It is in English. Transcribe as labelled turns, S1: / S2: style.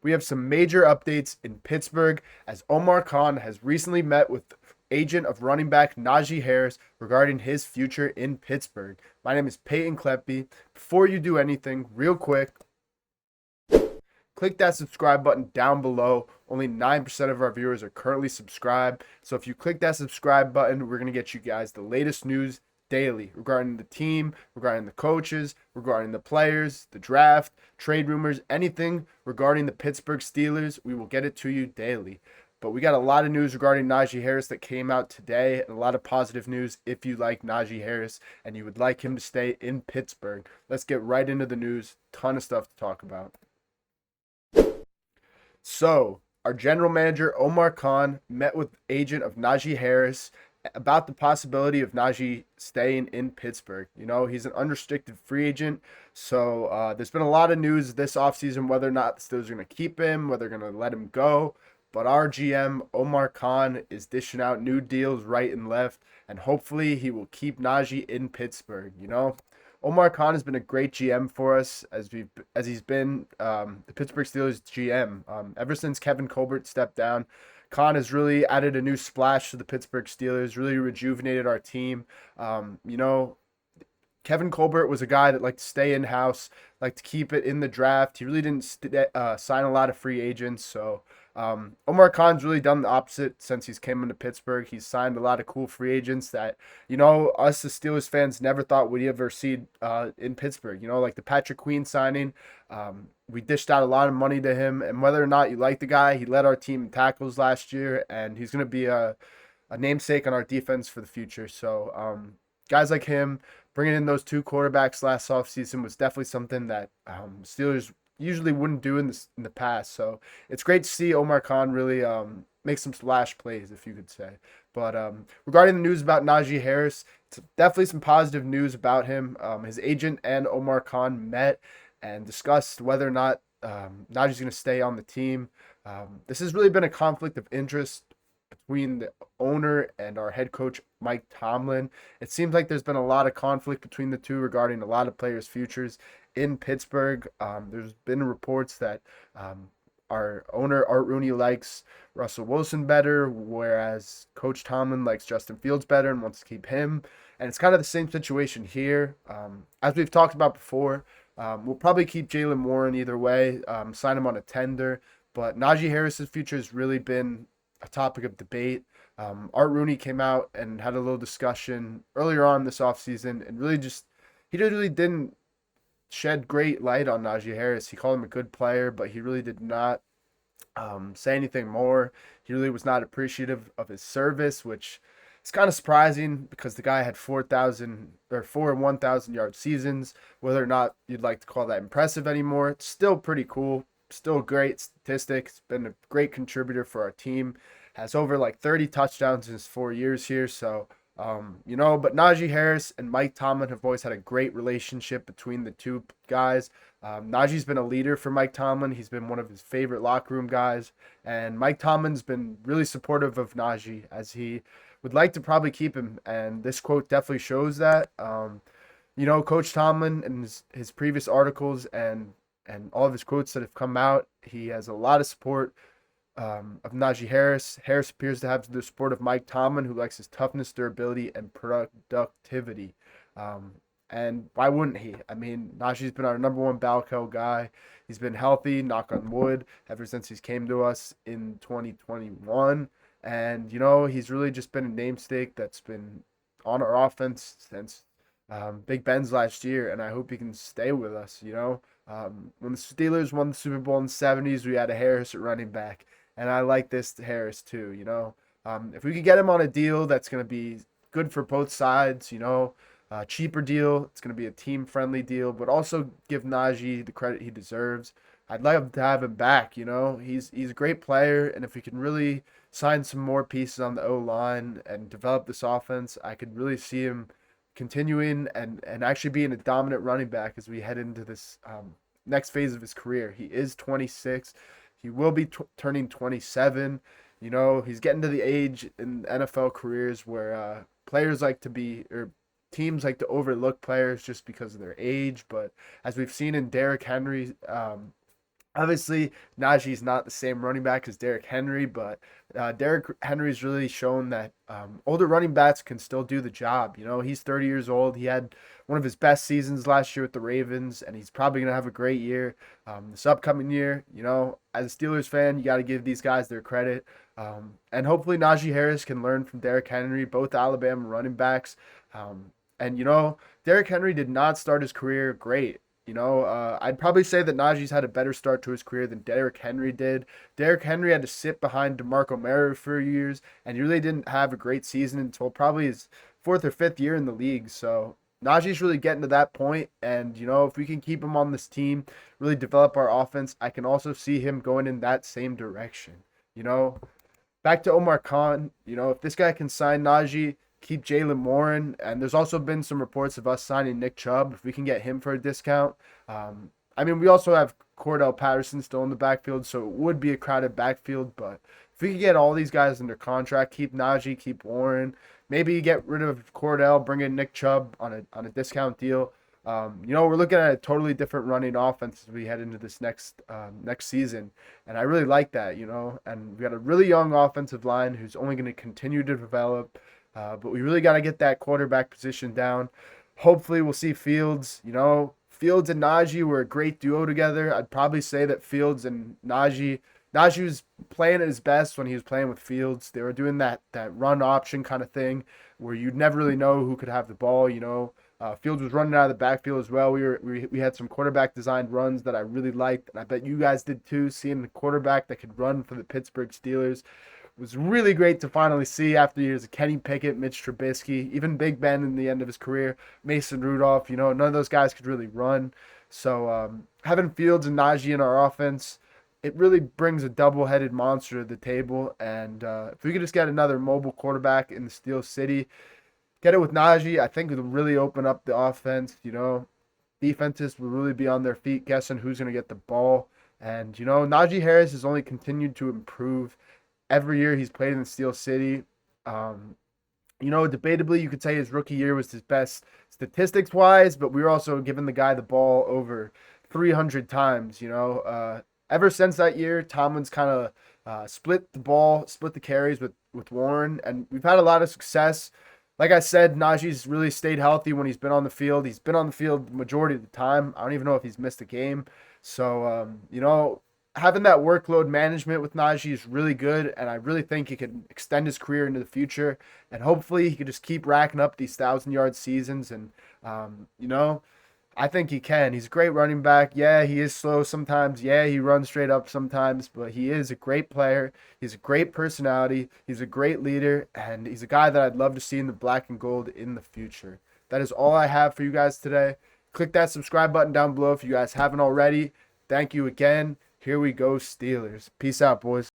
S1: We have some major updates in Pittsburgh as Omar Khan has recently met with agent of running back Najee Harris regarding his future in Pittsburgh. My name is Peyton Kleppe. Before you do anything, real quick, click that subscribe button down below. Only 9% of our viewers are currently subscribed. So if you click that subscribe button, we're going to get you guys the latest news daily regarding the team, regarding the coaches, regarding the players, the draft, trade rumors, anything regarding the Pittsburgh Steelers. We will get it to you daily. But we got a lot of news regarding Najee Harris that came out today, and a lot of positive news if you like Najee Harris and you would like him to stay in Pittsburgh. Let's get right into the news. Ton of stuff to talk about. So, our general manager, Omar Khan, met with agent of Najee Harris about the possibility of Najee staying in Pittsburgh. You know, he's an unrestricted free agent. So, there's been a lot of news this offseason whether or not the Steelers are going to keep him, whether they're going to let him go. But our GM, Omar Khan, is dishing out new deals right and left. And hopefully he will keep Najee in Pittsburgh, you know. Omar Khan has been a great GM for us as he's been the Pittsburgh Steelers GM ever since Kevin Colbert stepped down. Khan has really added a new splash to the Pittsburgh Steelers, really rejuvenated our team. You know, Kevin Colbert was a guy that liked to stay in house, liked to keep it in the draft. He really didn't sign a lot of free agents, so. Omar Khan's really done the opposite since he's came into Pittsburgh. He's signed a lot of cool free agents that, you know, us as Steelers fans never thought we'd ever see in Pittsburgh. You know, like the Patrick Queen signing. We dished out a lot of money to him, and whether or not you like the guy, he led our team in tackles last year, and he's going to be a namesake on our defense for the future. So, guys like him, bringing in those two quarterbacks last offseason was definitely something that Steelers usually wouldn't do in the past. So it's great to see Omar Khan really make some splash plays, if you could say. But regarding the news about Najee Harris, it's definitely some positive news about him. His agent and Omar Khan met and discussed whether or not Najee's going to stay on the team. This has really been a conflict of interest between the owner and our head coach, Mike Tomlin. It seems like there's been a lot of conflict between the two regarding a lot of players' futures in Pittsburgh. There's been reports that our owner, Art Rooney, likes Russell Wilson better, whereas Coach Tomlin likes Justin Fields better and wants to keep him. And it's kind of the same situation here. As we've talked about before, we'll probably keep Jalen Warren either way, sign him on a tender. But Najee Harris's future has really been a topic of debate. Art Rooney came out and had a little discussion earlier on this offseason and he really didn't shed great light on Najee Harris. He called him a good player, but he really did not say anything more. He really was not appreciative of his service, which is kind of surprising because the guy had 4,000 or 4 and 1,000 yard seasons. Whether or not you'd like to call that impressive anymore, it's still pretty cool. Still a great statistic. It's been a great contributor for our team. Has over like 30 touchdowns in his 4 years here. So, you know, but Najee Harris and Mike Tomlin have always had a great relationship between the two guys. Najee's been a leader for Mike Tomlin. He's been one of his favorite locker room guys. And Mike Tomlin's been really supportive of Najee as he would like to probably keep him. And this quote definitely shows that. You know, Coach Tomlin and his previous articles and all of his quotes that have come out, he has a lot of support of Najee Harris. Harris appears to have the support of Mike Tomlin, who likes his toughness, durability, and productivity. And why wouldn't he? I mean, Najee's been our number one bell cow guy. He's been healthy, knock on wood, ever since he's came to us in 2021. And, you know, he's really just been a namesake that's been on our offense since Big Ben's last year, and I hope he can stay with us, you know. When the Steelers won the Super Bowl in the 70s, we had a Harris at running back, and I like this Harris too, you know. If we could get him on a deal that's going to be good for both sides, you know, a cheaper deal, it's going to be a team-friendly deal, but also give Najee the credit he deserves. I'd love to have him back, you know. He's a great player, and if we can really sign some more pieces on the O-line and develop this offense, I could really see him continuing and actually being a dominant running back as we head into this next phase of his career. He is 26. He will be turning 27. You know, he's getting to the age in NFL careers where players like to be, or teams like to overlook players just because of their age. But as we've seen in Derrick Henry, Obviously, Najee's not the same running back as Derrick Henry, but Derrick Henry's really shown that older running backs can still do the job. He's 30 years old. He had one of his best seasons last year with the Ravens, and he's probably going to have a great year this upcoming year. As a Steelers fan, you got to give these guys their credit. And hopefully, Najee Harris can learn from Derrick Henry, both Alabama running backs. And Derrick Henry did not start his career great. I'd probably say that Najee's had a better start to his career than Derrick Henry did. Derrick Henry had to sit behind DeMarco Murray for years, and he really didn't have a great season until probably his fourth or fifth year in the league. So Najee's really getting to that point, and if we can keep him on this team, really develop our offense, I can also see him going in that same direction. You know, Back to Omar Khan. If this guy can sign Najee, keep Jalen Warren, and there's also been some reports of us signing Nick Chubb if we can get him for a discount. We also have Cordell Patterson still in the backfield, so it would be a crowded backfield. But if we could get all these guys under contract, keep Najee, keep Warren, maybe get rid of Cordell, bring in Nick Chubb on a discount deal. We're looking at a totally different running offense as we head into this next season, and I really like that. And we got a really young offensive line who's only going to continue to develop. But we really got to get that quarterback position down. Hopefully, we'll see Fields. Fields and Najee were a great duo together. I'd probably say that Fields and Najee was playing at his best when he was playing with Fields. They were doing that run option kind of thing where you'd never really know who could have the ball. Fields was running out of the backfield as well. We had some quarterback designed runs that I really liked, and I bet you guys did too. Seeing the quarterback that could run for the Pittsburgh Steelers was really great to finally see after years of Kenny Pickett, Mitch Trubisky, even Big Ben in the end of his career, Mason Rudolph. None of those guys could really run. So having Fields and Najee in our offense, it really brings a double-headed monster to the table. And if we could just get another mobile quarterback in the Steel City, get it with Najee, I think it'll really open up the offense. Defenses will really be on their feet guessing who's going to get the ball. And, Najee Harris has only continued to improve every year he's played in the Steel City. Debatably, you could say his rookie year was his best statistics-wise, but we were also giving the guy the ball over 300 times. Ever since that year, Tomlin's kind of split the carries with Warren, and we've had a lot of success. Like I said, Najee's really stayed healthy when he's been on the field. He's been on the field the majority of the time. I don't even know if he's missed a game. So, having that workload management with Najee is really good, and I really think he can extend his career into the future. And hopefully he can just keep racking up these 1,000-yard seasons. And, I think he can. He's a great running back. Yeah, he is slow sometimes. Yeah, he runs straight up sometimes, but he is a great player. He's a great personality. He's a great leader, and he's a guy that I'd love to see in the black and gold in the future. That is all I have for you guys today. Click that subscribe button down below if you guys haven't already. Thank you again. Here we go, Steelers. Peace out, boys.